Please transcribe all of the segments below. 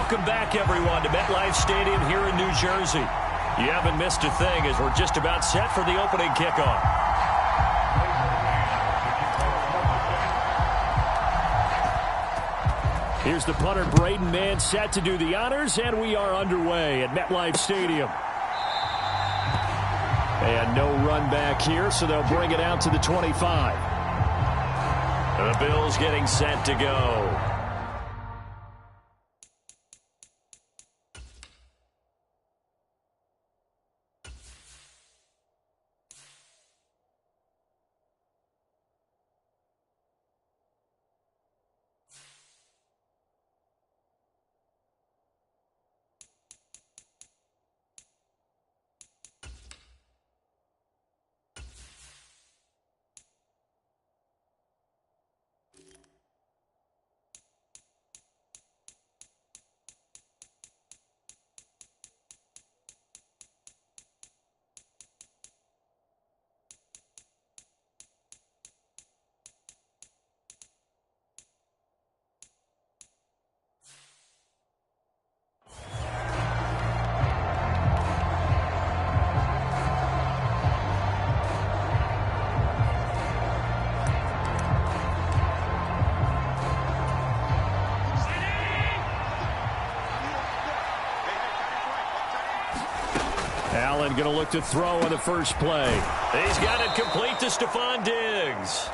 Welcome back, everyone, to MetLife Stadium here in New Jersey. You haven't missed a thing as we're just about set for the opening kickoff. Here's the punter, Braden Mann, set to do the honors, and we are underway at MetLife Stadium. And no run back here, so they'll bring it out to the 25. The Bills getting set to go. Allen going to look to throw on the first play. He's got it complete to Stephon Diggs.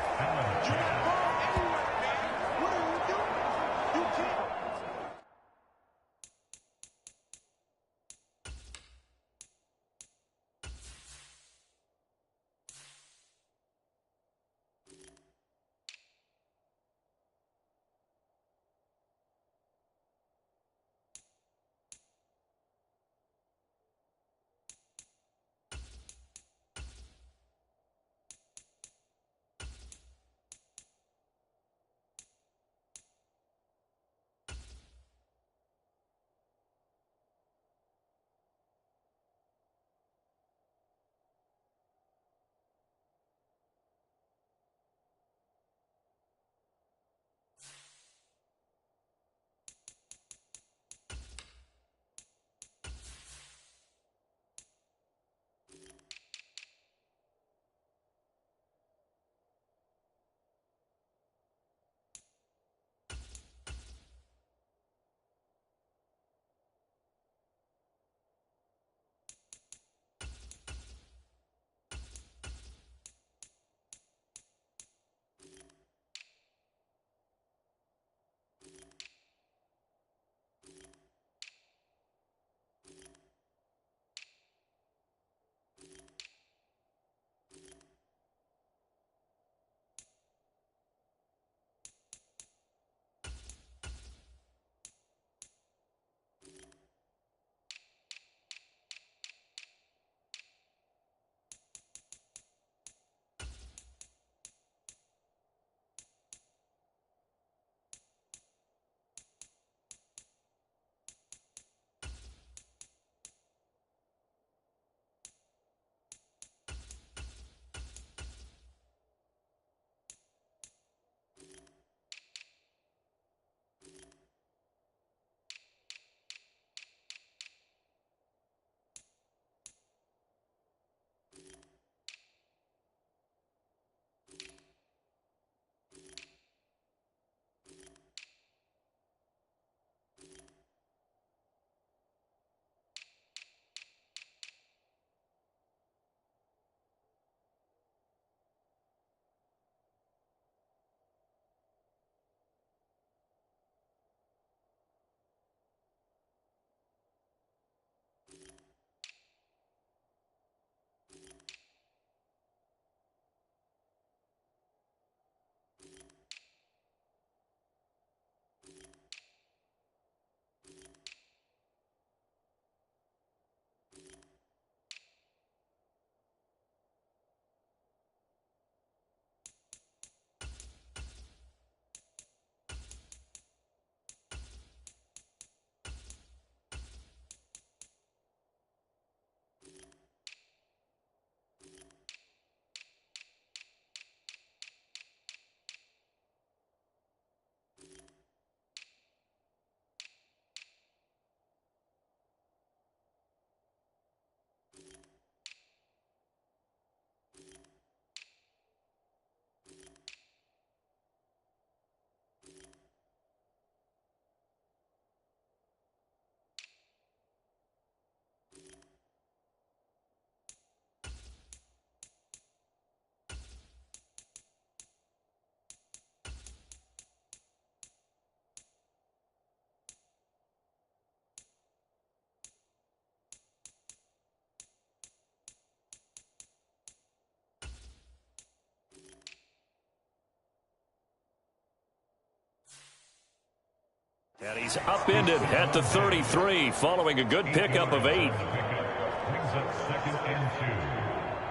And he's upended at the 33 following a good pickup of 8. Brings up 2nd and 2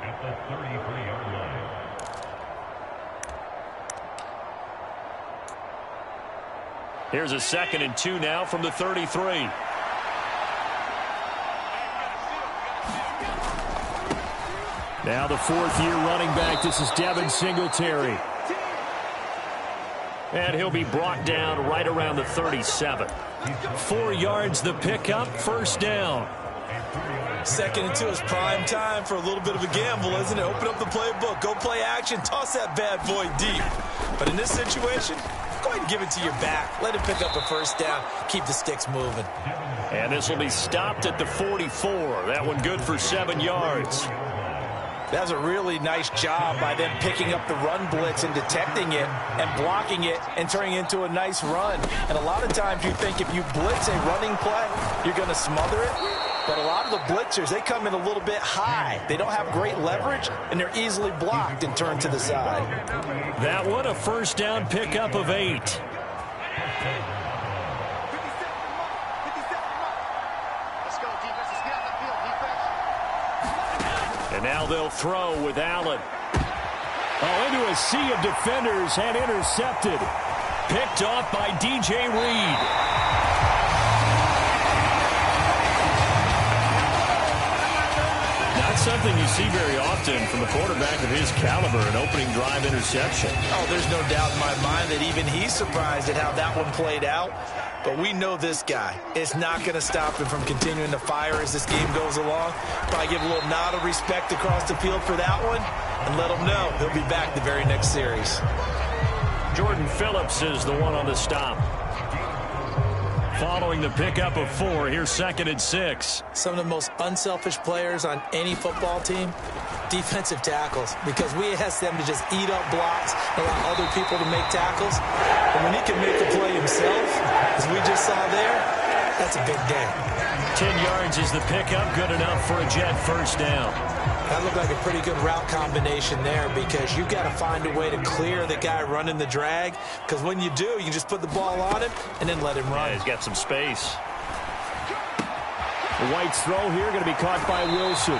at the 33-yard line. Here's a 2nd and 2 now from the 33. Now the 4th-year running back. This is Devin Singletary. And he'll be brought down right around the 37. 4 yards the pickup, first down. 2nd and 2 is prime time for a little bit of a gamble, isn't it? Open up the playbook, go play action, toss that bad boy deep. But in this situation, go ahead and give it to your back. Let him pick up a first down, keep the sticks moving. And this will be stopped at the 44. That one good for 7 yards. That was a really nice job by them picking up the run blitz and detecting it and blocking it and turning it into a nice run. And a lot of times you think if you blitz a running play, you're going to smother it. But a lot of the blitzers, they come in a little bit high. They don't have great leverage, and they're easily blocked and turned to the side. That one, a first down pickup of 8. And now they'll throw with Allen. Oh, into a sea of defenders and intercepted. Picked off by DJ Reed. Not something you see very often from a quarterback of his caliber, an opening drive interception. Oh, there's no doubt in my mind that even he's surprised at how that one played out. But we know this guy is not going to stop him from continuing to fire as this game goes along. Probably give a little nod of respect across the field for that one and let him know he'll be back the very next series. Jordan Phillips is the one on the stop. Following the pickup of 4, here's 2nd and 6. Some of the most unselfish players on any football team, defensive tackles, because we ask them to just eat up blocks, allow other people to make tackles. And when he can make the play himself, as we just saw there, that's a big day. 10 yards is the pickup, good enough for a Jet first down. That looked like a pretty good route combination there because you got to find a way to clear the guy running the drag, because when you do, you just put the ball on him and then let him run. Yeah, he's got some space. The White's throw here going to be caught by Wilson.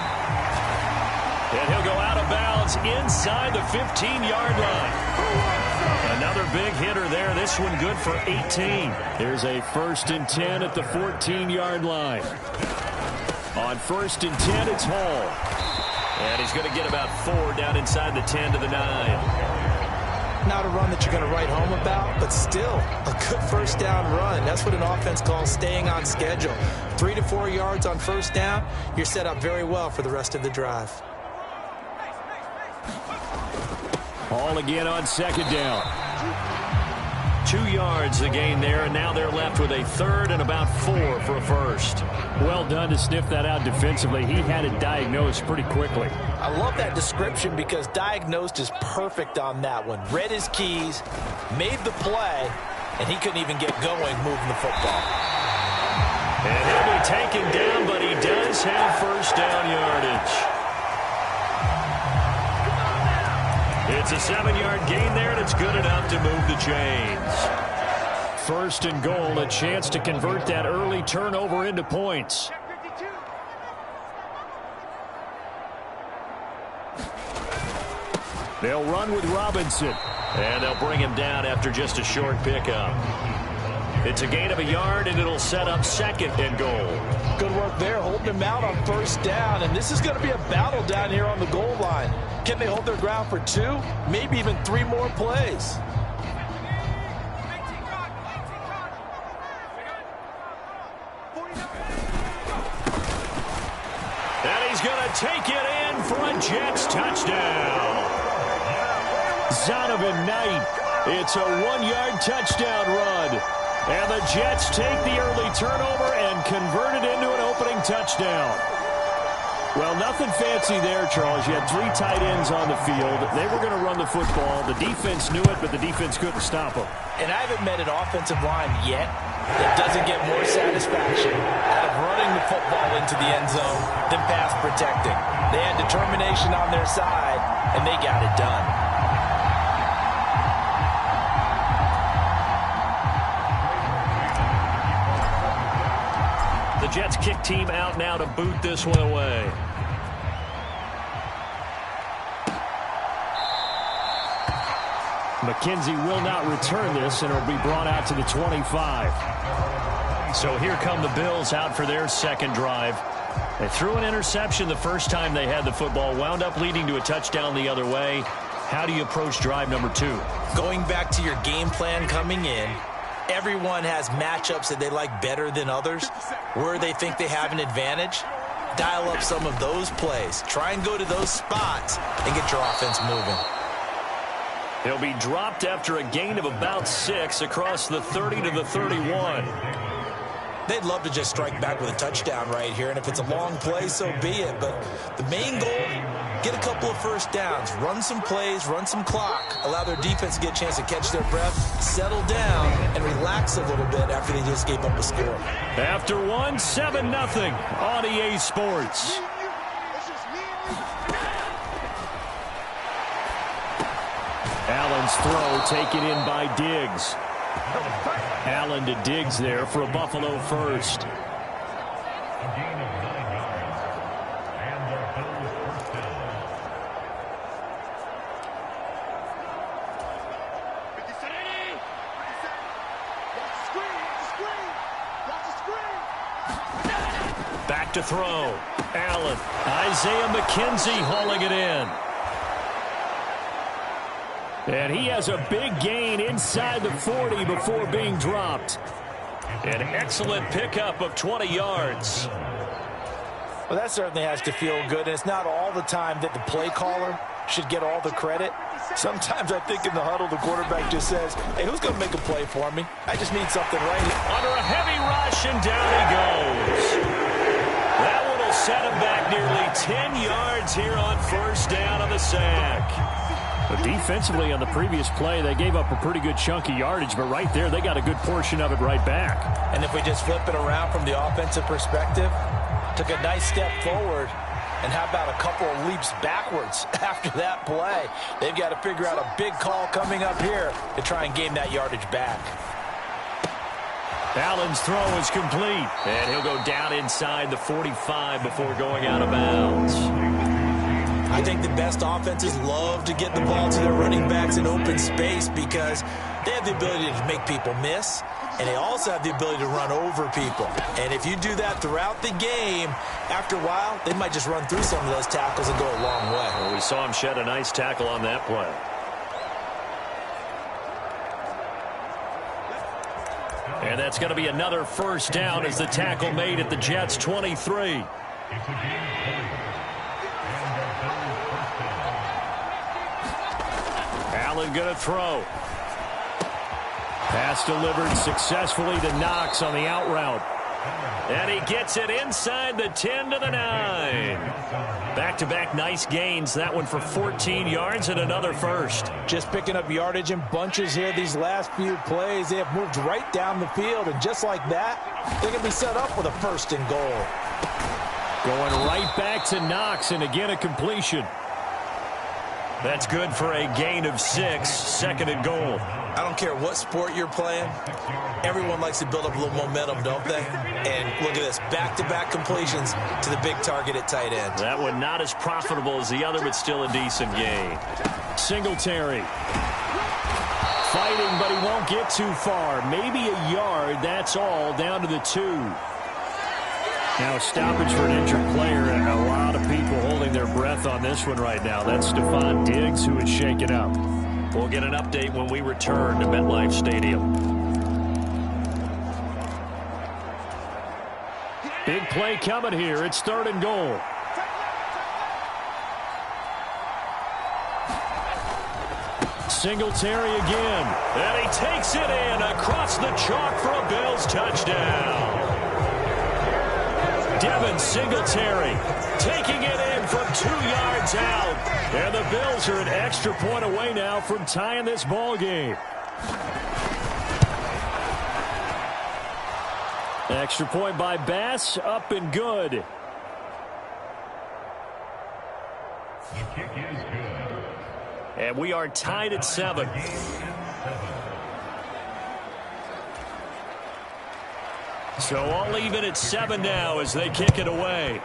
And he'll go out of bounds inside the 15-yard line. Another big hitter there. This one good for 18. Here's a 1st and 10 at the 14-yard line. On 1st and 10, it's Hall. And he's going to get about 4 down inside the 10 to the 9. Not a run that you're going to write home about, but still a good first down run. That's what an offense calls staying on schedule. 3 to 4 yards on first down, you're set up very well for the rest of the drive. Hall again on 2nd down. 2 yards the gain there, and now they're left with a 3rd and about 4 for a first. Well done to sniff that out defensively. He had it diagnosed pretty quickly. I love that description because diagnosed is perfect on that one. Read his keys, made the play, and he couldn't even get going moving the football. And he'll be taken down, but he does have first down yardage. It's a 7-yard gain there, and it's good enough to move the chains. 1st and goal, a chance to convert that early turnover into points. They'll run with Robinson, and they'll bring him down after just a short pickup. It's a gain of a yard, and it'll set up 2nd and goal. Good work there, holding him out on first down, and this is going to be a battle down here on the goal line. Can they hold their ground for 2, maybe even 3 more plays? And he's going to take it in for a Jets touchdown. Zonovan Knight. It's a 1-yard touchdown run. And the Jets take the early turnover and convert it into an opening touchdown. Well, nothing fancy there, Charles. You had 3 tight ends on the field. They were going to run the football. The defense knew it, but the defense couldn't stop them. And I haven't met an offensive line yet that doesn't get more satisfaction out of running the football into the end zone than pass protecting. They had determination on their side, and they got it done. Jets kick team out now to boot this one away. McKenzie will not return this, and it will be brought out to the 25. So here come the Bills out for their second drive. They threw an interception the first time they had the football, wound up leading to a touchdown the other way. How do you approach drive number 2? Going back to your game plan coming in, everyone has matchups that they like better than others, where they think they have an advantage. Dial up some of those plays. Try and go to those spots and get your offense moving. He'll be dropped after a gain of about 6 across the 30 to the 31. They'd love to just strike back with a touchdown right here, and if it's a long play, so be it. But the main goal, get a couple of first downs, run some plays, run some clock, allow their defense to get a chance to catch their breath, settle down, and relax a little bit after they just gave up a score. After 1, 7-0 on EA Sports. Allen's throw taken in by Diggs. Allen to Diggs there for a Buffalo first. A gain of 9 yards. And the Bills first down. Back to throw. Allen. Isaiah McKenzie hauling it in. And he has a big gain inside the 40 before being dropped. An excellent pickup of 20 yards. Well, that certainly has to feel good. And it's not all the time that the play caller should get all the credit. Sometimes I think in the huddle, the quarterback just says, hey, who's going to make a play for me? I just need something right here. Under a heavy rush, and down he goes. That one will set him back nearly 10 yards here on first down on the sack. But defensively on the previous play, they gave up a pretty good chunk of yardage, but right there, they got a good portion of it right back. And if we just flip it around from the offensive perspective, took a nice step forward, and how about a couple of leaps backwards after that play? They've got to figure out a big call coming up here to try and gain that yardage back. Allen's throw is complete, and he'll go down inside the 45 before going out of bounds. I think the best offenses love to get the ball to their running backs in open space because they have the ability to make people miss, and they also have the ability to run over people. And if you do that throughout the game, after a while, they might just run through some of those tackles and go a long way. Well, we saw him shed a nice tackle on that play. And that's going to be another first down as the tackle made at the Jets' 23. It's a game point. And the Bills first down. Allen going to throw. Pass delivered successfully to Knox on the out route. And he gets it inside the 10 to the 9. Back-to-back nice gains. That one for 14 yards and another first. Just picking up yardage in bunches here these last few plays. They have moved right down the field, and just like that, they're going to be set up with a first and goal. Going right back to Knox, and again a completion. That's good for a gain of 6, second and goal. I don't care what sport you're playing. Everyone likes to build up a little momentum, don't they? And look at this, back-to-back completions to the big target at tight end. That one not as profitable as the other, but still a decent gain. Singletary. Fighting, but he won't get too far. Maybe a yard, that's all, down to the 2. Now, stoppage for an injured player, and a lot of people holding their breath on this one right now. That's Stephon Diggs, who is shaken up. We'll get an update when we return to MetLife Stadium. Big play coming here. It's third and goal. Singletary again. And he takes it in across the chalk for a Bills touchdown. Devin Singletary taking it in from 2 yards out. And the Bills are an extra point away now from tying this ball game. Extra point by Bass, up and good. The kick is good. And we are tied at 7. So all even at 7 now as they kick it away.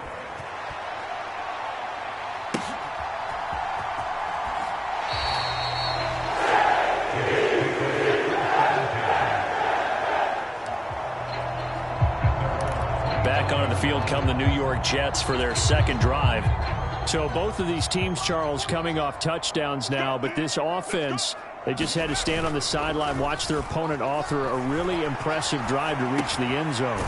Back onto the field come the New York Jets for their second drive. So both of these teams, Charles, coming off touchdowns now, but this offense, they just had to stand on the sideline, watch their opponent author a really impressive drive to reach the end zone.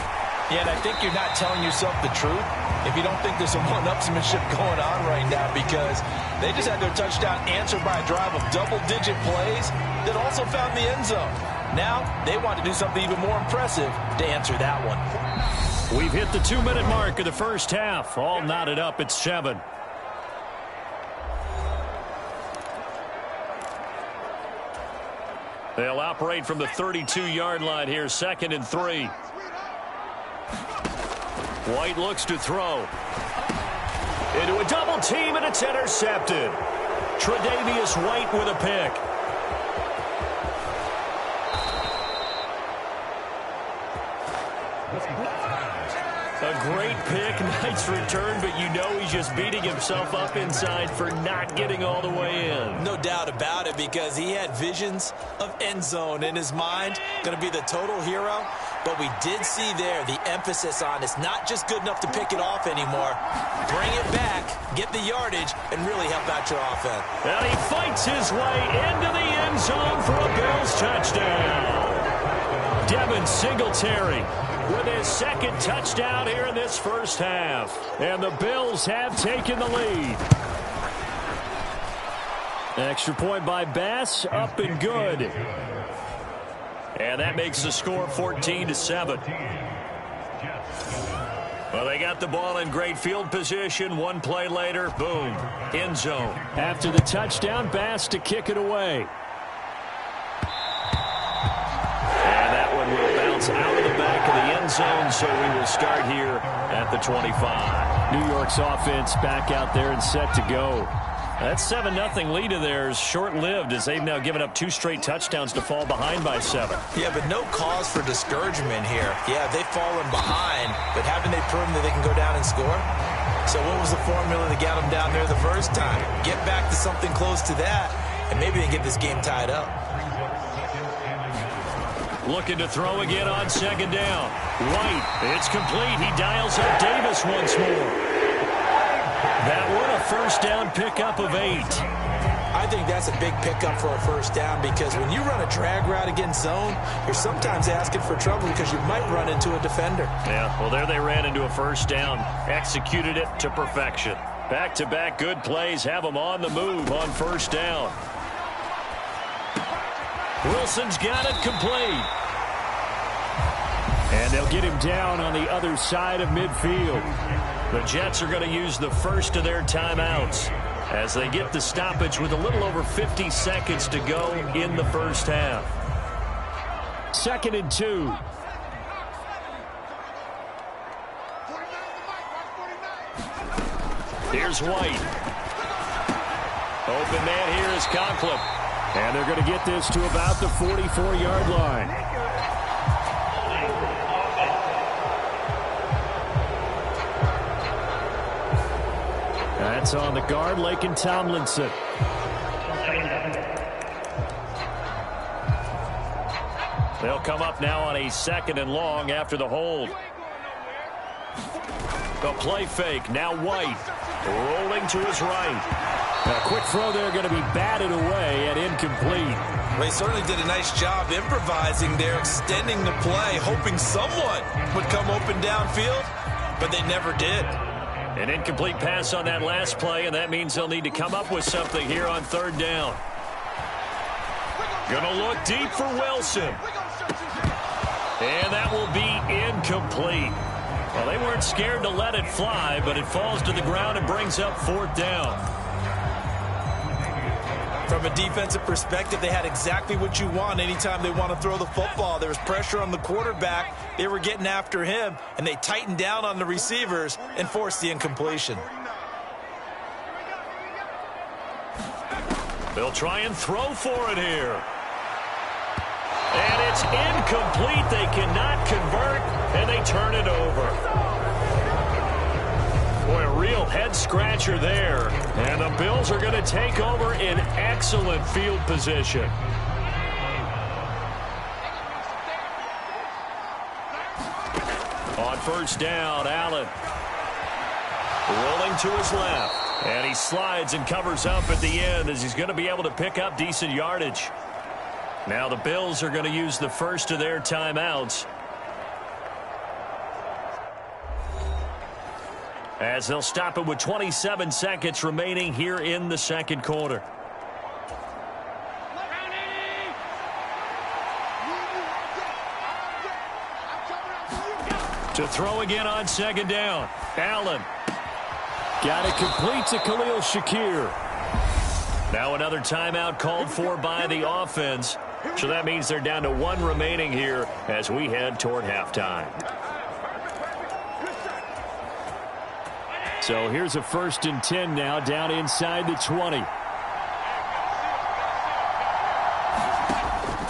Yeah, and I think you're not telling yourself the truth if you don't think there's some one-upsmanship going on right now, because they just had their touchdown answered by a drive of double-digit plays that also found the end zone. Now they want to do something even more impressive to answer that one. We've hit the 2-minute mark of the first half. All knotted up at 7. They'll operate from the 32-yard line here, 2nd and 3. White looks to throw. Into a double team, and it's intercepted. Tre'Davious White with a pick. A great pick, nice return, but you know he's just beating himself up inside for not getting all the way in. No doubt about it, because he had visions of end zone in his mind, going to be the total hero. But we did see there the emphasis on it's not just good enough to pick it off anymore. Bring it back, get the yardage, and really help out your offense. And he fights his way into the end zone for a Bills touchdown. Devin Singletary with his second touchdown here in this first half. And the Bills have taken the lead. Extra point by Bass, up and good. And that makes the score 14-7. Well, they got the ball in great field position. One play later, boom, end zone. After the touchdown, Bass to kick it away. And that one will bounce out of the back of the end zone, so we will start here at the 25. New York's offense back out there and set to go. That 7-0 lead of theirs short-lived as they've now given up 2 straight touchdowns to fall behind by 7. Yeah, but no cause for discouragement here. Yeah, they've fallen behind, but haven't they proven that they can go down and score? So what was the formula that got them down there the first time? Get back to something close to that, and maybe they get this game tied up. Looking to throw again on 2nd down. White, it's complete. He dials up Davis once more. That one a first down pickup of 8. I think that's a big pickup for a first down, because when you run a drag route against zone, you're sometimes asking for trouble because you might run into a defender. Yeah, well, there they ran into a first down. Executed it to perfection. Back-to-back good plays have them on the move on first down. Wilson's got it complete. And they'll get him down on the other side of midfield. The Jets are going to use the first of their timeouts as they get the stoppage with a little over 50 seconds to go in the first half. 2nd and 2. Here's White. Open man here is Conklin. And they're going to get this to about the 44-yard line. That's on the guard, Lakin Tomlinson. They'll come up now on a 2nd and long after the hold. The play fake, now White. Rolling to his right. A quick throw there, going to be batted away and incomplete. Well, he certainly did a nice job improvising there, extending the play, hoping someone would come open downfield, but they never did. An incomplete pass on that last play, and that means they'll need to come up with something here on 3rd down. Gonna look deep for Wilson. And that will be incomplete. Well, they weren't scared to let it fly, but it falls to the ground and brings up 4th down. From a defensive perspective, they had exactly what you want anytime they want to throw the football. There was pressure on the quarterback. They were getting after him, and they tightened down on the receivers and forced the incompletion. They'll try and throw for it here. And it's incomplete. They cannot convert. and they turn it over. Boy, a real head-scratcher there. And the Bills are going to take over in excellent field position. On first down, Allen. Rolling to his left. And he slides and covers up at the end as he's going to be able to pick up decent yardage. Now the Bills are going to use the first of their timeouts, as they'll stop it with 27 seconds remaining here in the second quarter. To throw again on second down. Allen. Got it complete to Khalil Shakir. Now another timeout called for by the offense. So that means they're down to one remaining here as we head toward halftime. So here's a 1st and 10 now, down inside the 20.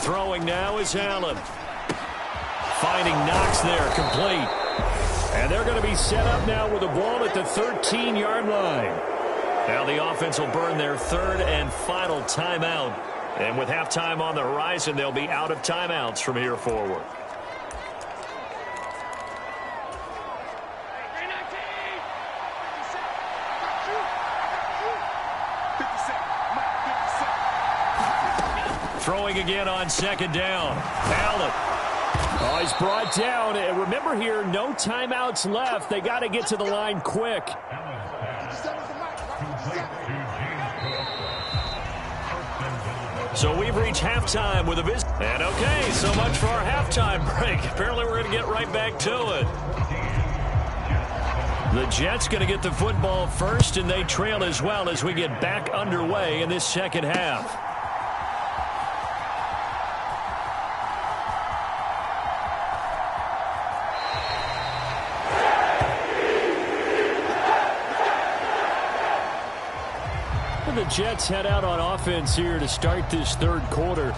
Throwing now is Allen. Finding Knox there, complete. And they're going to be set up now with the ball at the 13-yard line. Now the offense will burn their third and final timeout. And with halftime on the horizon, they'll be out of timeouts from here forward. Throwing again on second down. Allen. Oh, he's brought down. And remember here, no timeouts left. They got to get to the line quick. So we've reached halftime with a visit. And okay, so much for our halftime break. Apparently we're going to get right back to it. The Jets going to get the football first, and they trail as well as we get back underway in this second half. The Jets head out on offense here to start this third quarter.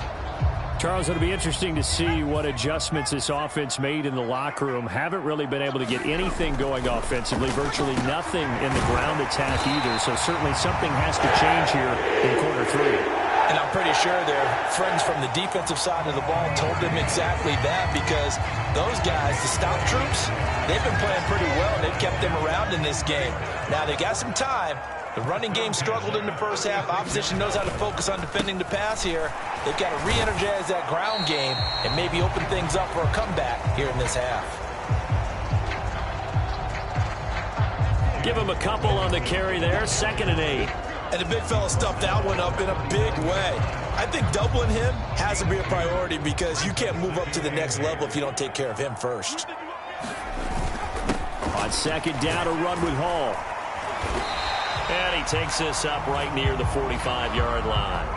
Charles, it'll be interesting to see what adjustments this offense made in the locker room. Haven't really been able to get anything going offensively, virtually nothing in the ground attack either. So certainly something has to change here in quarter three. And I'm pretty sure their friends from the defensive side of the ball told them exactly that, because those guys, the stop troops, they've been playing pretty well, and they've kept them around in this game. Now they got some time. The running game struggled in the first half. Opposition knows how to focus on defending the pass here. They've got to re-energize that ground game and maybe open things up for a comeback here in this half. Give him a couple on the carry there. 2nd and 8. And the big fella stuffed that one up in a big way. I think doubling him has to be a priority, because you can't move up to the next level if you don't take care of him first. On second down, a run with Hall. And he takes this up right near the 45-yard line.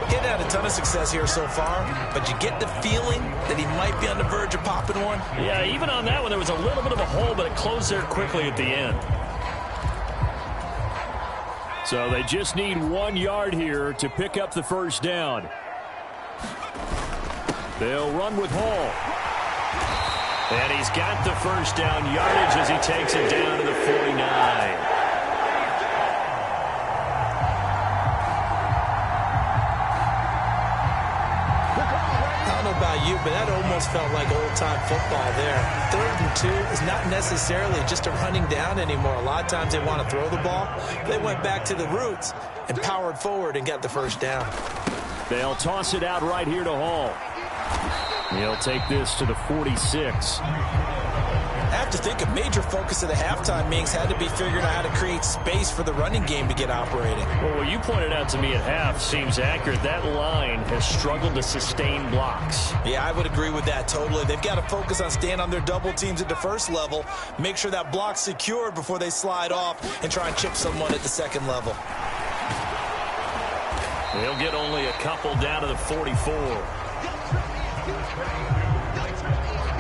Getting had a ton of success here so far, but you get the feeling that he might be on the verge of popping one. Yeah, even on that one, there was a little bit of a hole, but it closed there quickly at the end. So they just need 1 yard here to pick up the first down. They'll run with Hall. And he's got the first down yardage as he takes it down to the 49. About you, but that almost felt like old-time football there. 3rd and 2 is not necessarily just a running down anymore. A lot of times they want to throw the ball. They went back to the roots and powered forward and got the first down. They'll toss it out right here to Hall. He'll take this to the 46. I have to think a major focus of the halftime meetings had to be figuring out how to create space for the running game to get operating. Well, what you pointed out to me at half seems accurate. That line has struggled to sustain blocks. Yeah, I would agree with that totally. They've got to focus on staying on their double teams at the first level, make sure that block's secured before they slide off and try and chip someone at the second level. They'll get only a couple down to the 44.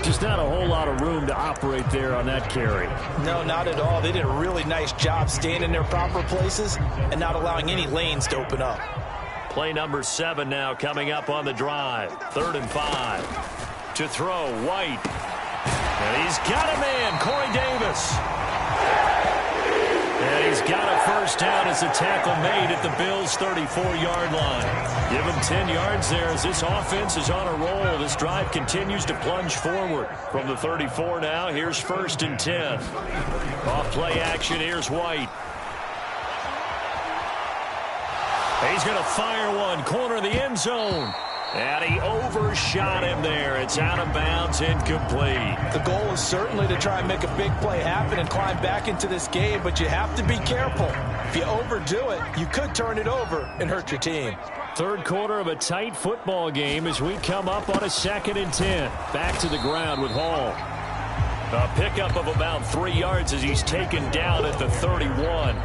Just not a whole lot of room to operate there on that carry. No, not at all. They did a really nice job staying in their proper places and not allowing any lanes to open up. Play number 7 now coming up on the drive. 3rd and 5. To throw, White. And he's got a man, Corey Davis. And he's got a first down as a tackle made at the Bills' 34-yard line. Give him 10 yards there as this offense is on a roll. This drive continues to plunge forward. From the 34 now, here's 1st and 10. Off play action, here's White. He's going to fire one, corner of the end zone. And he overshot him there. It's out of bounds, incomplete. The goal is certainly to try and make a big play happen and climb back into this game, but you have to be careful. If you overdo it, you could turn it over and hurt your team. Third quarter of a tight football game as we come up on a 2nd and 10. Back to the ground with Hall. A pickup of about 3 yards as he's taken down at the 31.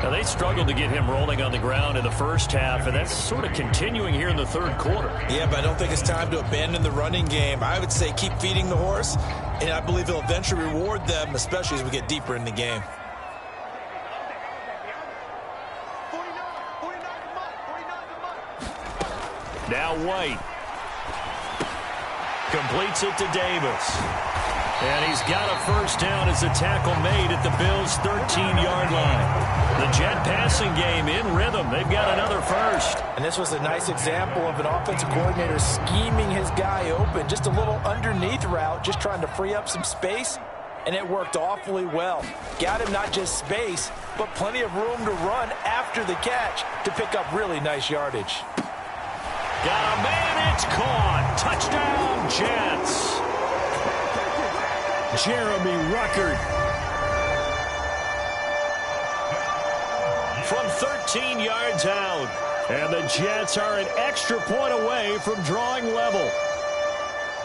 Now, they struggled to get him rolling on the ground in the first half, and that's sort of continuing here in the third quarter. Yeah, but I don't think it's time to abandon the running game. I would say keep feeding the horse, and I believe he'll eventually reward them, especially as we get deeper in the game. Now White completes it to Davis. And he's got a first down as a tackle made at the Bills' 13-yard line. The Jet passing game in rhythm. They've got another first. And this was a nice example of an offensive coordinator scheming his guy open. Just a little underneath route, just trying to free up some space. And it worked awfully well. Got him not just space, but plenty of room to run after the catch to pick up really nice yardage. Got a man, it's caught. Touchdown, Jets. Jeremy Ruckert. From 13 yards out. And the Jets are an extra point away from drawing level.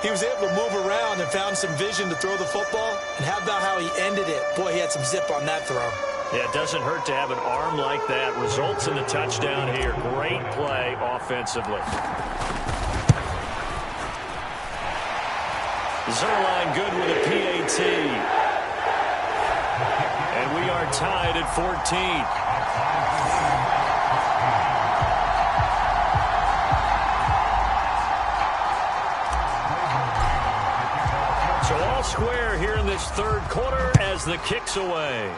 He was able to move around and found some vision to throw the football. And how about how he ended it? Boy, he had some zip on that throw. Yeah, it doesn't hurt to have an arm like that. Results in the touchdown here. Great play offensively. Zerline good with a PAT. And we are tied at 14. So all square here in this third quarter as the kick's away.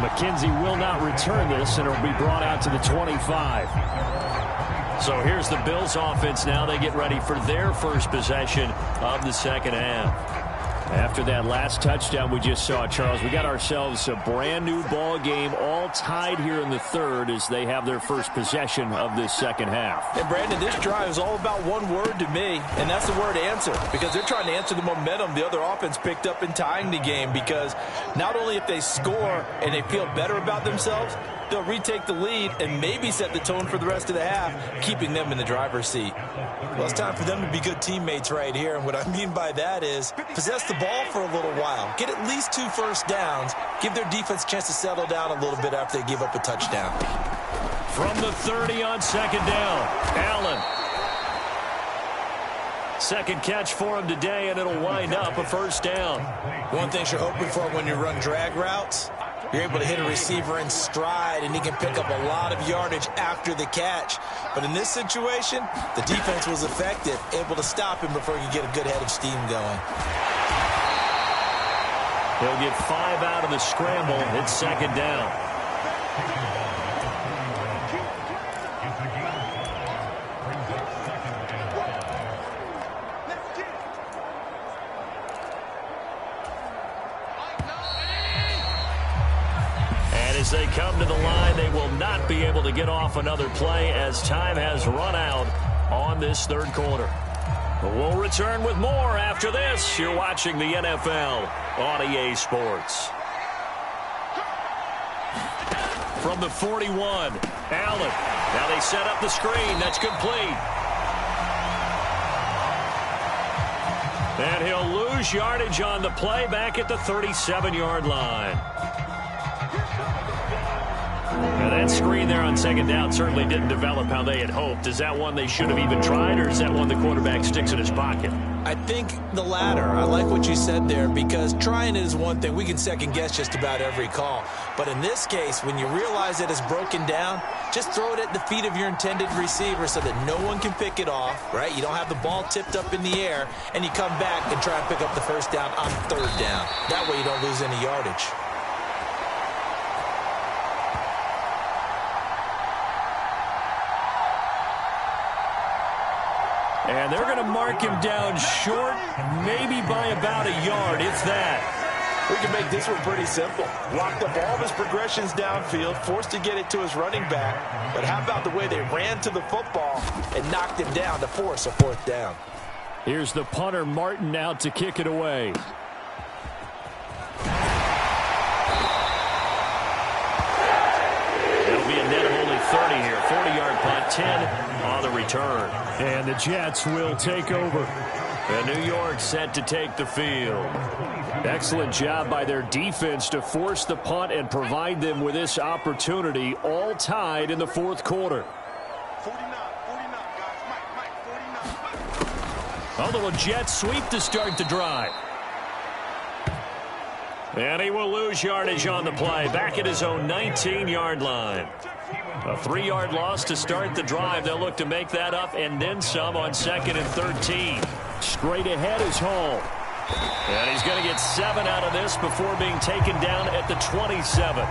McKenzie will not return this, and it'll be brought out to the 25. So here's the Bills offense now. They get ready for their first possession of the second half. After that last touchdown we just saw, Charles, we got ourselves a brand new ball game, all tied here in the third as they have their first possession of this second half. And Brandon, this drive is all about one word to me, and that's the word answer, because they're trying to answer the momentum the other offense picked up in tying the game, because not only if they score and they feel better about themselves, they'll retake the lead and maybe set the tone for the rest of the half, keeping them in the driver's seat. Well, it's time for them to be good teammates right here, and what I mean by that is possess the ball for a little while, get at least 2 first downs, give their defense a chance to settle down a little bit after they give up a touchdown. From the 30 on second down, Allen. Second catch for him today, and it'll wind up a first down. One thing you're hoping for when you run drag routes, you're able to hit a receiver in stride, and he can pick up a lot of yardage after the catch. But in this situation, the defense was effective, able to stop him before he could get a good head of steam going. He'll get 5 out of the scramble. It's second down. As they come to the line, they will not be able to get off another play as time has run out on this third quarter. But we'll return with more after this. You're watching the NFL on EA Sports. From the 41, Allen. Now they set up the screen. That's complete. And he'll lose yardage on the play back at the 37-yard line. Now that screen there on second down certainly didn't develop how they had hoped. Is that one they should have even tried, or is that one the quarterback sticks in his pocket? I think the latter. I like what you said there, because trying it is one thing. We can second guess just about every call. But in this case, when you realize that it's broken down, just throw it at the feet of your intended receiver so that no one can pick it off, right? You don't have the ball tipped up in the air, and you come back and try and pick up the first down on third down. That way you don't lose any yardage. And they're going to mark him down short, maybe by about a yard, if that. We can make this one pretty simple. Blocked up all of his progressions downfield, forced to get it to his running back. But how about the way they ran to the football and knocked him down to force a fourth down? Here's the punter, Martin, out to kick it away. It'll be a net of only 30 here. 40-yard punt, 10 on the return. And the Jets will take over. And New York set to take the field. Excellent job by their defense to force the punt and provide them with this opportunity, all tied in the fourth quarter. 49, guys. Mike, 49. A little jet sweep to start the drive. And he will lose yardage on the play, back at his own 19-yard line. A 3-yard loss to start the drive. They'll look to make that up and then some on 2nd and 13. Straight ahead is Hall. And he's going to get 7 out of this before being taken down at the 27.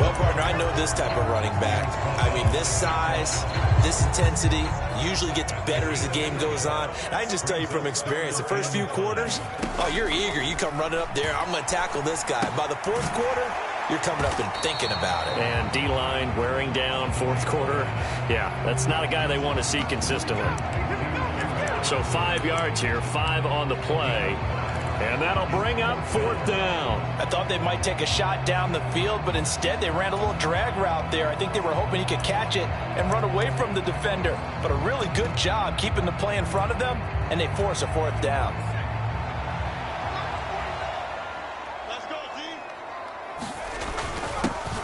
Well, partner, I know this type of running back. I mean, this size, this intensity usually gets better as the game goes on. I can just tell you from experience, the first few quarters, oh, you're eager. You come running up there, I'm going to tackle this guy. By the fourth quarter, you're coming up and thinking about it. And D-line wearing down fourth quarter. Yeah, that's not a guy they want to see consistently. So 5 yards here, 5 on the play. And that'll bring up 4th down. I thought they might take a shot down the field, but instead they ran a little drag route there. I think they were hoping he could catch it and run away from the defender. But a really good job keeping the play in front of them, and they force a 4th down. Let's go, G.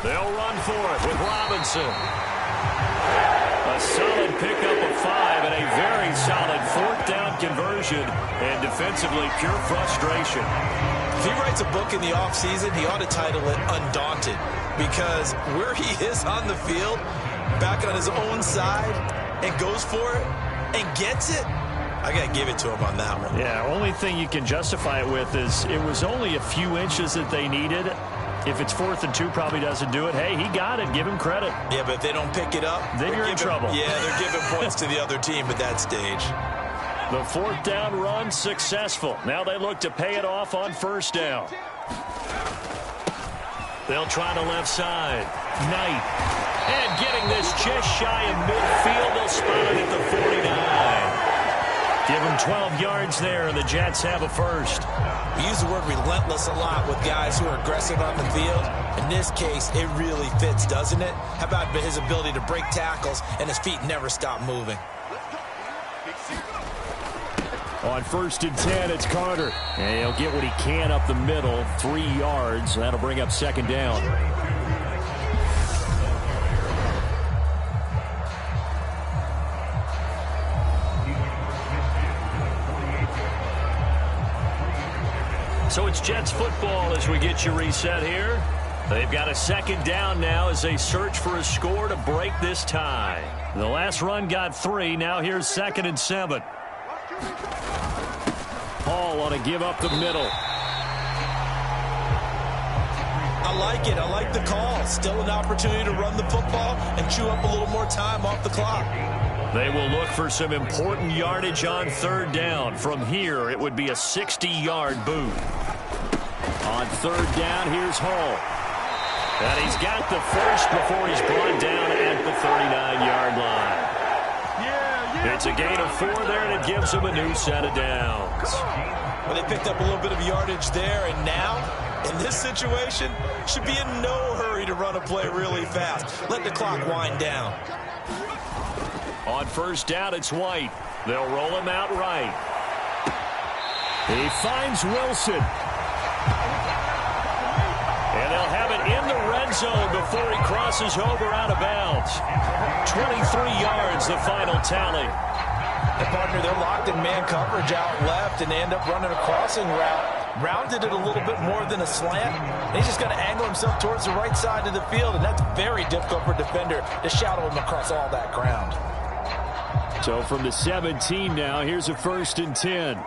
They'll run for it with Robinson. A solid pickup of 5 and a very solid 4th down conversion. And defensively, pure frustration. If he writes a book in the offseason, he ought to title it Undaunted. Because where he is on the field, back on his own side, and goes for it, and gets it, I got to give it to him on that one. Yeah, only thing you can justify it with is it was only a few inches that they needed. If it's 4th and 2, probably doesn't do it. Hey, he got it. Give him credit. Yeah, but if they don't pick it up, then you're in trouble. Yeah, they're giving points to the other team at that stage. The 4th down run successful. Now they look to pay it off on 1st down. They'll try the left side. Knight. And getting this just shy of midfield. They'll spot it at the 49. Give them 12 yards there, and the Jets have a first. We use the word relentless a lot with guys who are aggressive on the field. In this case, it really fits, doesn't it? How about his ability to break tackles and his feet never stop moving? On 1st and 10, it's Carter. And he'll get what he can up the middle, 3 yards. That'll bring up 2nd down. So it's Jets football as we get you reset here. They've got a 2nd down now as they search for a score to break this tie. The last run got 3. Now here's 2nd and 7. Paul on a give up the middle. I like it. I like the call. Still an opportunity to run the football and chew up a little more time off the clock. They will look for some important yardage on 3rd down. From here, it would be a 60-yard boot. On 3rd down, here's Hall. And he's got the first before he's brought down at the 39-yard line. It's a gain of 4 there, and it gives him a new set of downs. Well, they picked up a little bit of yardage there, and now, in this situation, should be in no hurry to run a play really fast. Let the clock wind down. On 1st down, it's White. They'll roll him out right. He finds Wilson. And they'll have it in the red zone before he crosses over out of bounds. 23 yards, the final tally. And, partner, they're locked in man coverage out left, and they end up running a crossing route. Rounded it a little bit more than a slant. And he's just going to angle himself towards the right side of the field, and that's very difficult for a defender to shadow him across all that ground. So from the 17 now, here's a 1st and 10.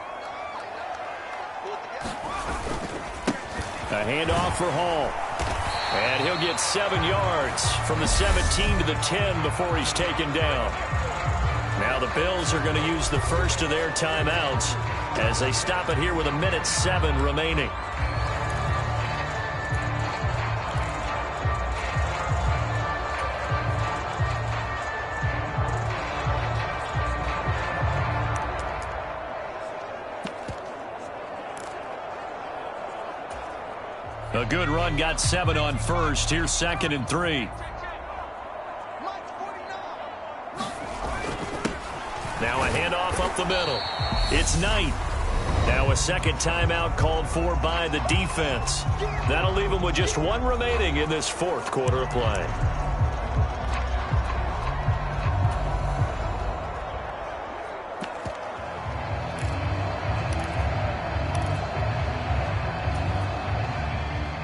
A handoff for Hall. And he'll get 7 yards from the 17 to the 10 before he's taken down. Now the Bills are going to use the first of their timeouts as they stop it here with 1:07 remaining. A good run, got 7 on first. Here's 2nd and 3. Now a handoff up the middle. It's Knight. Now a second timeout called for by the defense. That'll leave them with just 1 remaining in this 4th quarter of play.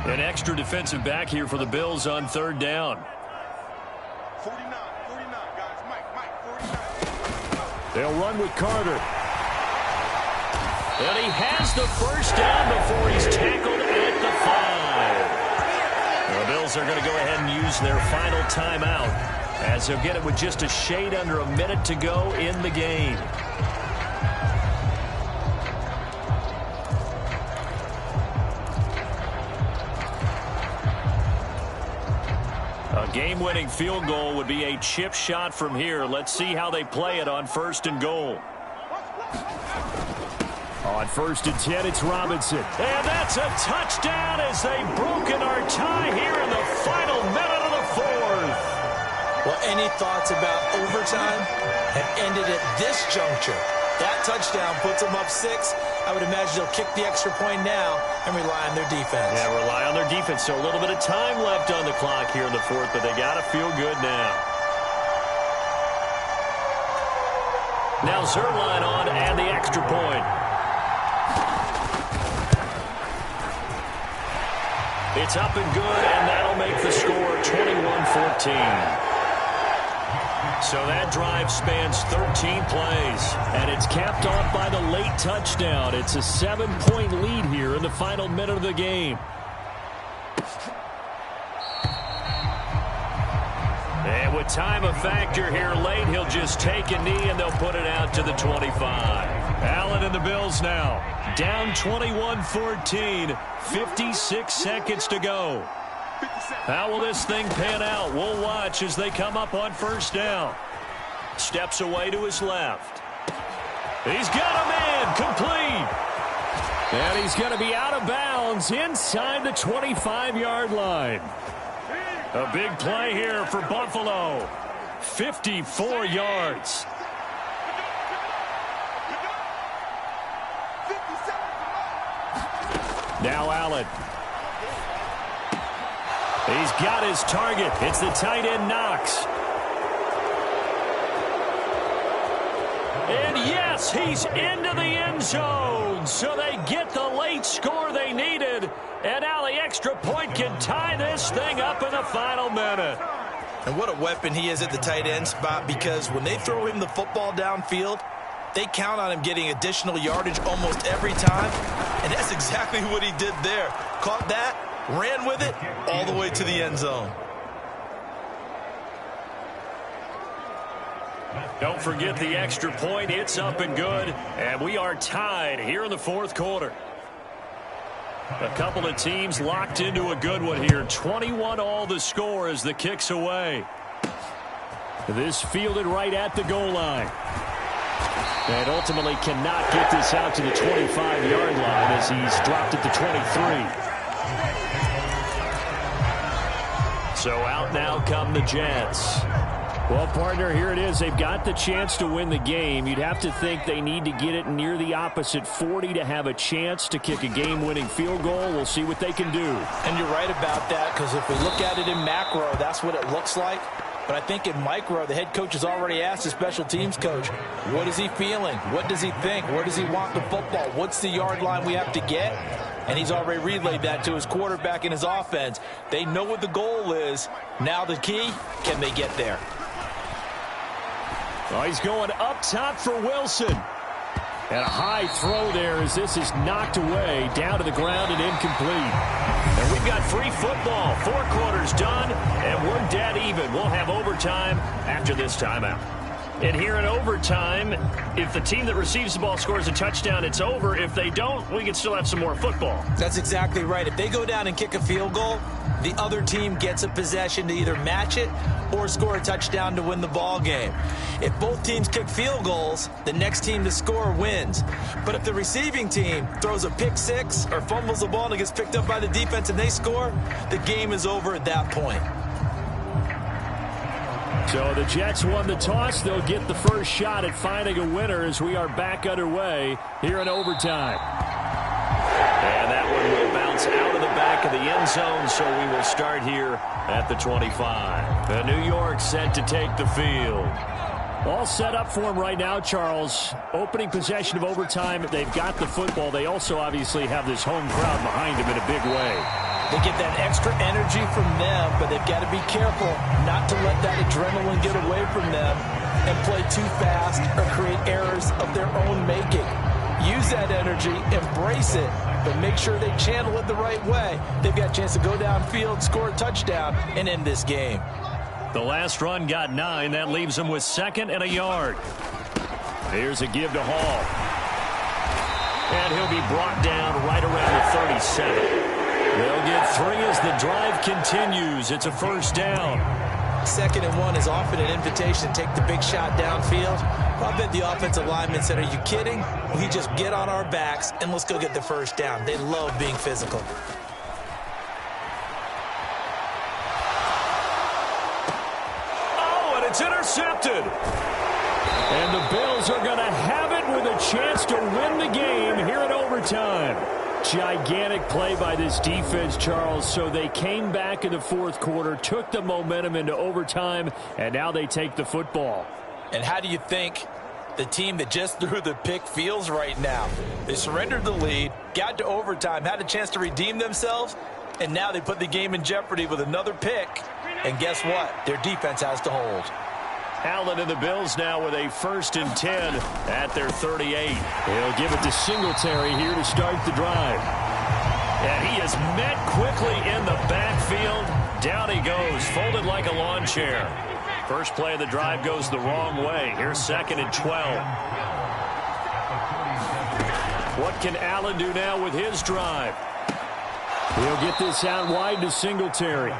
An extra defensive back here for the Bills on 3rd down. 49, guys. Mike, 49. They'll run with Carter. And he has the first down before he's tackled at the 5. The Bills are going to go ahead and use their final timeout as they'll get it with just a shade under a minute to go in the game. A game-winning field goal would be a chip shot from here. Let's see how they play it on 1st and goal. On 1st and 10, it's Robinson. And that's a touchdown as they've broken our tie here in the final minute of the 4th. Well, any thoughts about overtime have ended at this juncture. That touchdown puts them up 6. I would imagine they'll kick the extra point now and rely on their defense. Yeah, rely on their defense. So a little bit of time left on the clock here in the 4th, but they got to feel good now. Now Zerline on and the extra point. It's up and good, and that'll make the score 21-14. So that drive spans 13 plays, and it's capped off by the late touchdown. It's a 7-point lead here in the final minute of the game. And with time a factor here late, he'll just take a knee, and they'll put it out to the 25. Allen and the Bills now down 21-14, 56 seconds to go. How will this thing pan out? We'll watch as they come up on 1st down. Steps away to his left. He's got a man complete. And he's going to be out of bounds inside the 25-yard line. A big play here for Buffalo. 54 yards. Now Allen. He's got his target. It's the tight end Knox. And yes, he's into the end zone. So they get the late score they needed. And now the extra point can tie this thing up in the final minute. And what a weapon he is at the tight end spot, because when they throw him the football downfield, they count on him getting additional yardage almost every time. And that's exactly what he did there. Caught that, ran with it all the way to the end zone. Don't forget the extra point. It's up and good. And we are tied here in the 4th quarter. A couple of teams locked into a good one here. 21-all the score as the kick's away. This fielded right at the goal line. And ultimately cannot get this out to the 25-yard line as he's dropped at the 23. So out now come the Jets. Well, partner, here it is. They've got the chance to win the game. You'd have to think they need to get it near the opposite 40 to have a chance to kick a game-winning field goal. We'll see what they can do. And you're right about that, because if we look at it in macro, that's what it looks like. But I think in micro, the head coach has already asked the special teams coach, what is he feeling? What does he think? Where does he want the football? What's the yard line we have to get? And he's already relayed that to his quarterback and his offense. They know what the goal is. Now the key, can they get there? Oh, he's going up top for Wilson. And a high throw there as this is knocked away, down to the ground and incomplete. And we've got free football. 4 quarters done, and we're dead even. We'll have overtime after this timeout. And here in overtime, if the team that receives the ball scores a touchdown, it's over. If they don't, we can still have some more football. That's exactly right. If they go down and kick a field goal, the other team gets a possession to either match it or score a touchdown to win the ball game. If both teams kick field goals, the next team to score wins. But if the receiving team throws a pick six or fumbles the ball and it gets picked up by the defense and they score, the game is over at that point. So the Jets won the toss. They'll get the first shot at finding a winner as we are back underway here in overtime. And that one will bounce out of the back of the end zone, so we will start here at the 25. And New York set to take the field. All set up for them right now, Charles. Opening possession of overtime. They've got the football. They also obviously have this home crowd behind them in a big way. They get that extra energy from them, but they've got to be careful not to let that adrenaline get away from them and play too fast or create errors of their own making. Use that energy, embrace it, but make sure they channel it the right way. They've got a chance to go downfield, score a touchdown, and end this game. The last run got 9. That leaves them with 2nd and a yard. Here's a give to Hall. And he'll be brought down right around the 37. They'll get 3 as the drive continues. It's a first down. 2nd and 1 is often an invitation to take the big shot downfield. I bet the offensive lineman said, are you kidding? We just get on our backs and let's go get the first down. They love being physical. Oh, and it's intercepted. And the Bills are going to have it with a chance to win the game here in overtime. Gigantic play by this defense, Charles. So they came back in the 4th quarter, took the momentum into overtime, and now they take the football. And how do you think the team that just threw the pick feels right now? They surrendered the lead, got to overtime, had a chance to redeem themselves, and now they put the game in jeopardy with another pick. And guess what? Their defense has to hold. Allen and the Bills now with a 1st and 10 at their 38. He'll give it to Singletary here to start the drive. And he is met quickly in the backfield. Down he goes, folded like a lawn chair. First play of the drive goes the wrong way. Here's 2nd and 12. What can Allen do now with his drive? He'll get this out wide to Singletary.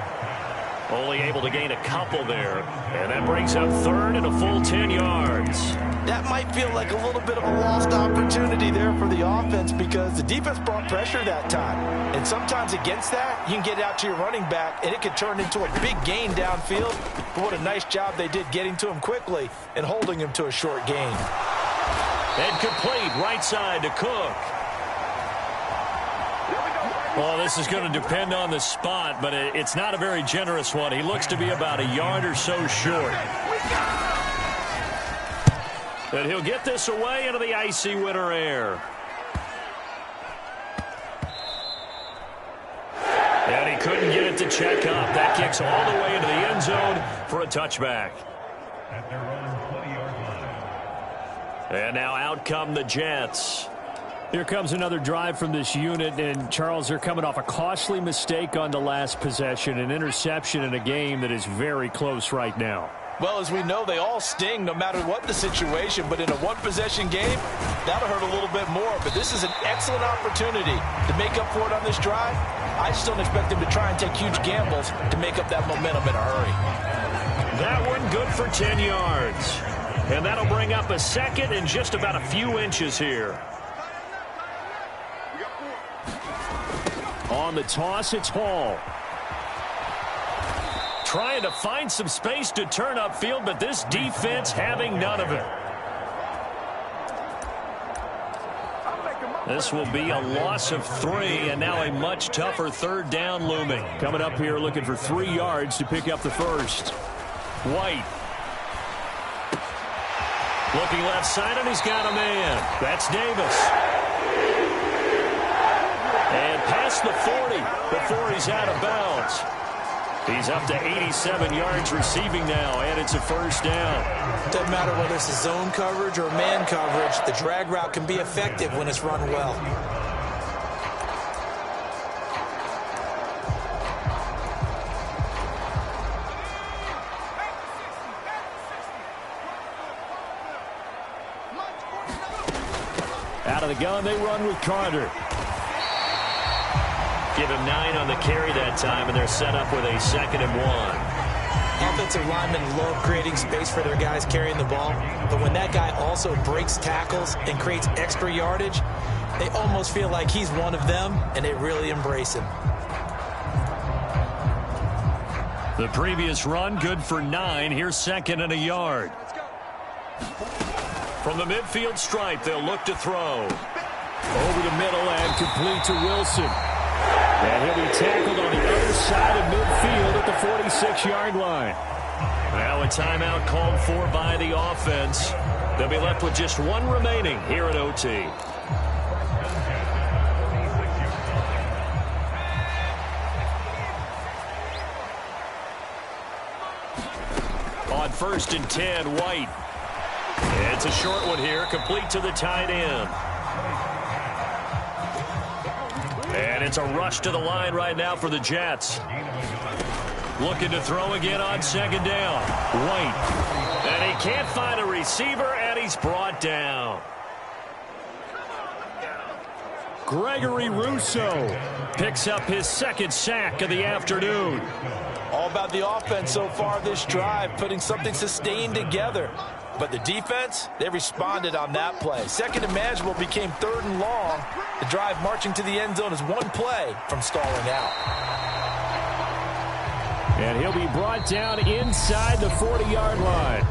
Only able to gain a couple there. And that brings up 3rd and a full 10 yards. That might feel like a little bit of a lost opportunity there for the offense because the defense brought pressure that time. And sometimes against that, you can get out to your running back, and it could turn into a big gain downfield. But what a nice job they did getting to him quickly and holding him to a short gain. And complete right side to Cook. Well, this is going to depend on the spot, but it's not a very generous one. He looks to be about a yard or so short. But he'll get this away into the icy winter air. And he couldn't get it to check up. That kicks all the way into the end zone for a touchback. At their own 20-yard line. And now out come the Jets. Here comes another drive from this unit, and Charles, they're coming off a costly mistake on the last possession, an interception in a game that is very close right now. Well, as we know, they all sting no matter what the situation, but in a one-possession game, that'll hurt a little bit more. But this is an excellent opportunity to make up for it on this drive. I just don't expect them to try and take huge gambles to make up that momentum in a hurry. That one good for 10 yards. And that'll bring up a 2nd and just about a few inches here. On the toss, it's Hall. Trying to find some space to turn upfield, but this defense having none of it. This will be a loss of 3, and now a much tougher 3rd down looming. Coming up here looking for 3 yards to pick up the first. White. Looking left side, and he's got a man. That's Davis. And past the 40 before he's out of bounds. He's up to 87 yards receiving now, and it's a first down. Doesn't matter whether it's a zone coverage or man coverage, the drag route can be effective when it's run well. Out of the gun, they run with Carter. Give him 9 on the carry that time, and they're set up with a 2nd and 1. Offensive linemen love creating space for their guys carrying the ball, but when that guy also breaks tackles and creates extra yardage, they almost feel like he's one of them, and they really embrace him. The previous run, good for 9. Here's 2nd and a yard. From the midfield stripe, they'll look to throw. Over the middle and complete to Wilson. And he'll be tackled on the other side of midfield at the 46-yard line. Now a timeout called for by the offense. They'll be left with just 1 remaining here at OT. On 1st and 10, White. It's a short one here, complete to the tight end. And it's a rush to the line right now for the Jets. Looking to throw again on 2nd down. White. And he can't find a receiver, and he's brought down. Gregory Rousseau picks up his 2nd sack of the afternoon. All about the offense so far this drive, putting something sustained together. But the defense, they responded on that play. 2nd and manageable became 3rd and long. The drive marching to the end zone is 1 play from stalling out. And he'll be brought down inside the 40-yard line.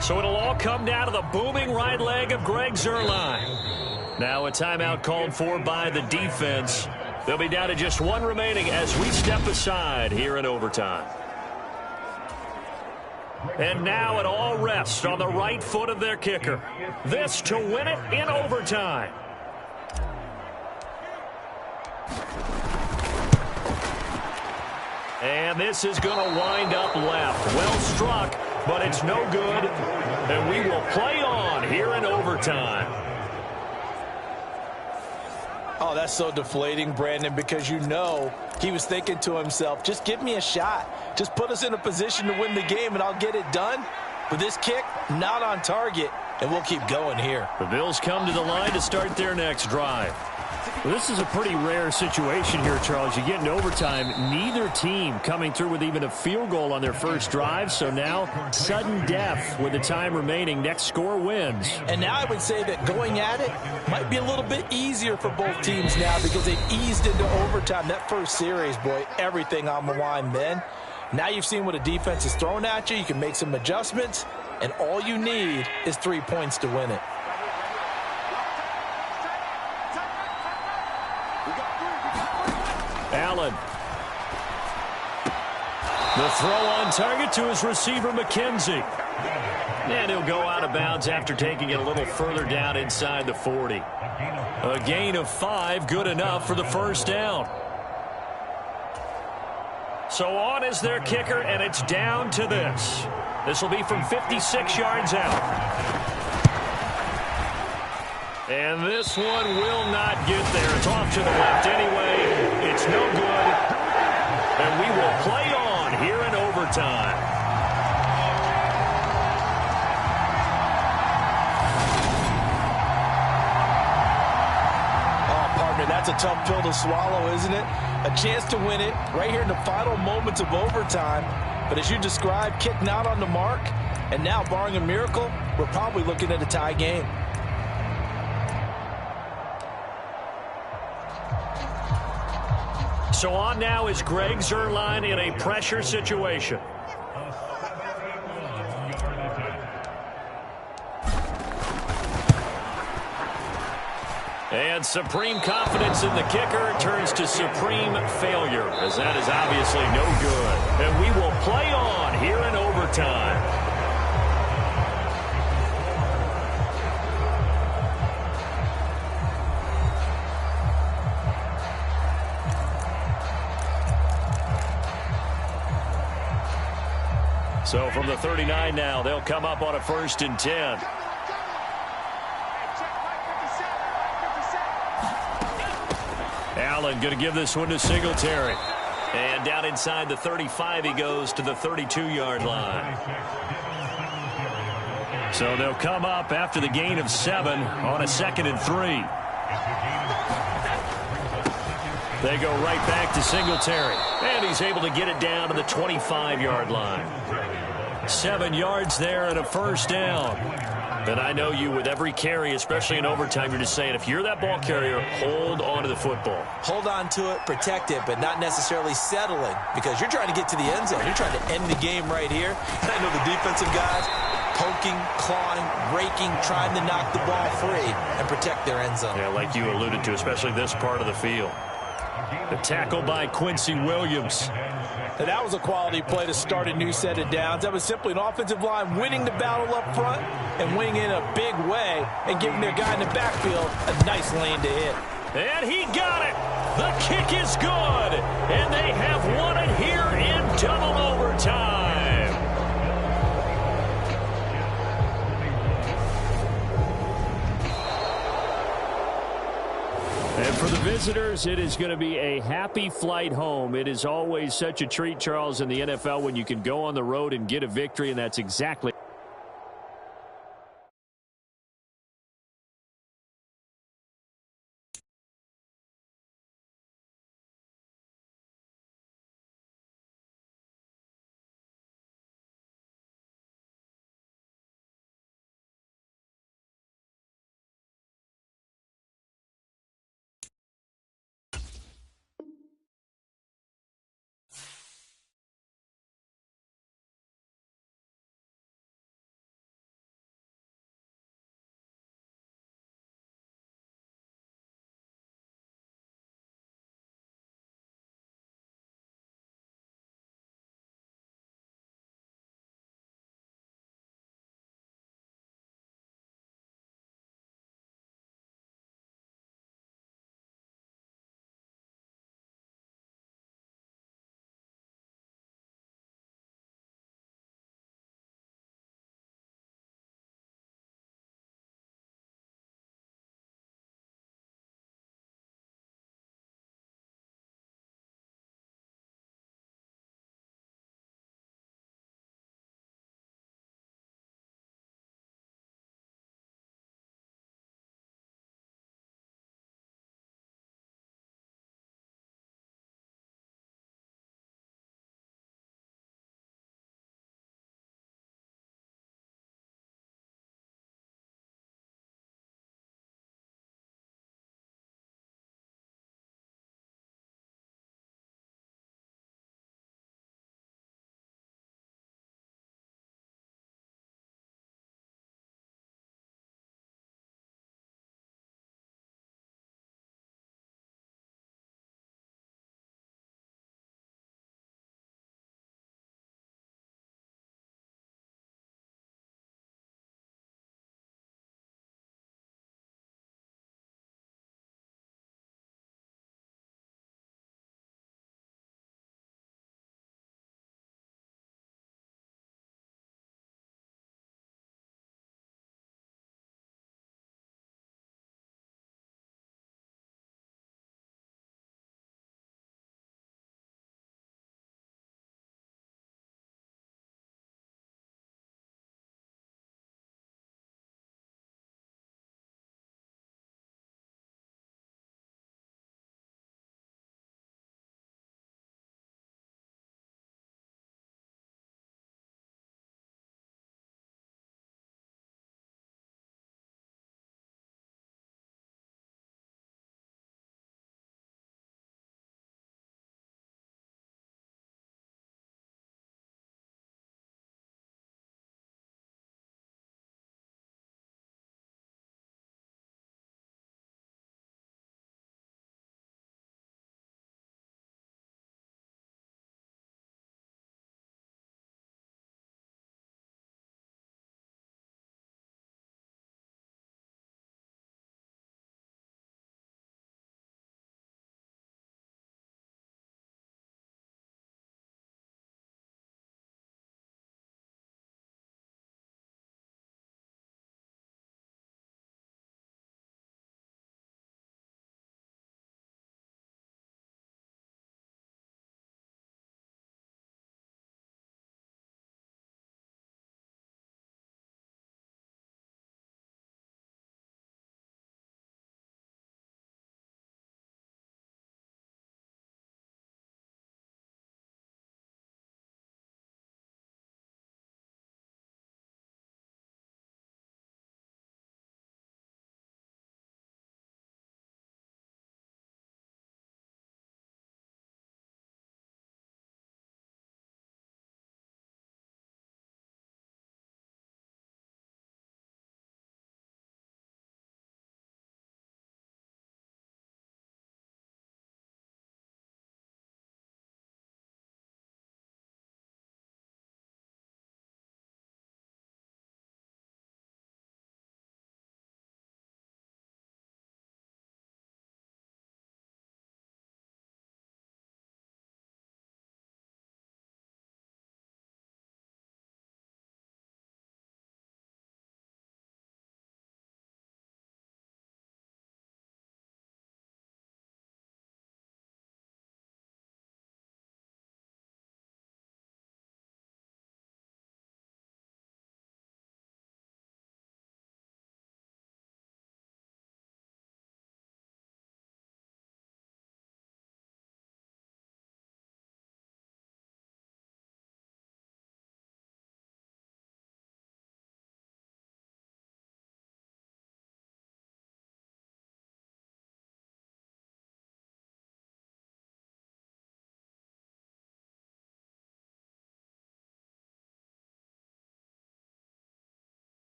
So it'll all come down to the booming right leg of Greg Zuerlein. Now a timeout called for by the defense. They'll be down to just 1 remaining as we step aside here in overtime. And now it all rests on the right foot of their kicker. This to win it in overtime. And this is going to wind up left. Well struck, but it's no good. And we will play on here in overtime. Oh, that's so deflating, Brandon, because you know he was thinking to himself, just give me a shot. Just put us in a position to win the game and I'll get it done. But this kick, not on target, and we'll keep going here. The Bills come to the line to start their next drive. Well, this is a pretty rare situation here, Charles. You get into overtime, neither team coming through with even a field goal on their first drive. So now, sudden death with the time remaining. Next score wins. And now I would say that going at it might be a little bit easier for both teams now because they've eased into overtime. That first series, boy, everything on the line then. Now you've seen what a defense is throwing at you. You can make some adjustments, and all you need is 3 points to win it. Allen. The throw on target to his receiver, McKenzie. And he'll go out of bounds after taking it a little further down inside the 40. A gain of 5, good enough for the first down. So on is their kicker, and it's down to this. This will be from 56 yards out. And this one will not get there. It's off to the left anyway. It's no good. And we will play on here in overtime. Oh, partner, that's a tough pill to swallow, isn't it? A chance to win it right here in the final moments of overtime. But as you described, kick not on the mark. And now, barring a miracle, we're probably looking at a tie game. So on now is Greg Zuerlein in a pressure situation. And supreme confidence in the kicker turns to supreme failure, as that is obviously no good. And we will play on here in overtime. So from the 39 now, they'll come up on a 1st and 10. Allen going to give this one to Singletary. And down inside the 35, he goes to the 32-yard line. So they'll come up after the gain of 7 on a 2nd and 3. They go right back to Singletary. And he's able to get it down to the 25-yard line. 7 yards there and a 1st down. And I know you, with every carry, especially in overtime, you're just saying, if you're that ball carrier, hold on to the football. Hold on to it, protect it, but not necessarily settling, because you're trying to get to the end zone. You're trying to end the game right here. And I know the defensive guys poking, clawing, raking, trying to knock the ball free and protect their end zone. Yeah, like you alluded to, especially this part of the field. The tackle by Quincy Williams. And that was a quality play to start a new set of downs. That was simply an offensive line winning the battle up front and winning in a big way and giving their guy in the backfield a nice lane to hit. And he got it. The kick is good. And they have won it here in double overtime. And for the visitors, it is going to be a happy flight home. It is always such a treat, Charles, in the NFL when you can go on the road and get a victory, and that's exactly